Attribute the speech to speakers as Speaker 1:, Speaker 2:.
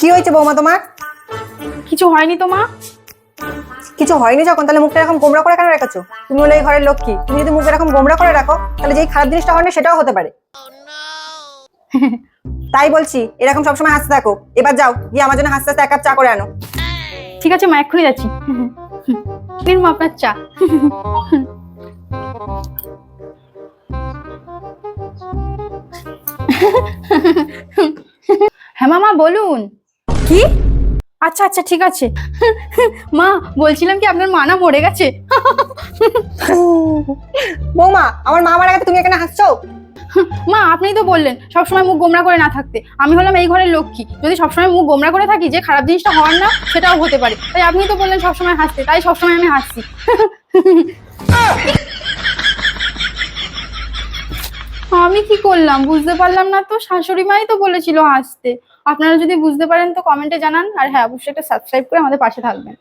Speaker 1: কি হয়েছে বৌমা তোমার?
Speaker 2: কিছু হয়নি তো মা।
Speaker 1: কিছু হয়নি যখন, তাহলে মুখটা এরকম গোমড়া করে কেন রেখেছো? তুমি হলে এই ঘরের লক্ষ্মী, তুমি যদি মুখ এরকম গোমড়া করে রাখো তাহলে যেই খারাপ জিনিসটা হয় না সেটাও হতে পারে। তাই বলছি এরকম সবসময় হাসতে থাকো। এবার যাও গিয়ে আমার জন্য হাসতে হাসতে এক কাপ চা করে আনো।
Speaker 2: ঠিক আছে মা, এক্ষুনি যাচ্ছি। নিন মা আপনার চা। হ্যাঁ মামা বলুন।
Speaker 1: কি?
Speaker 2: আচ্ছা আচ্ছা ঠিক আছে। মা বলছিলাম কি আপনার মা না মরে গেছে।
Speaker 1: বৌমা, আমার মা মারা গেছে তুমি এখানে হাসছো?
Speaker 2: মা আপনিই তো বললেন সবসময় মুখ গোমরা করে না থাকতে। আমি হলাম এই ঘরের লক্ষ্মী, যদি সবসময় মুখ গোমরা করে থাকি যে খারাপ জিনিসটা হওয়ার না সেটাও হতে পারে। তাই আপনি তো বললেন সবসময় হাসতে, তাই সবসময় আমি হাসছি। আমি কি করলাম বুঝতে পারলাম না তো, শাশুড়ি মাই তো বলেছিল হাসতে। আপনারা যদি বুঝতে পারেন তো কমেন্টে জানান, আর হ্যাঁ অবশ্যই একটা সাবস্ক্রাইব করে আমাদের পাশে থাকবেন।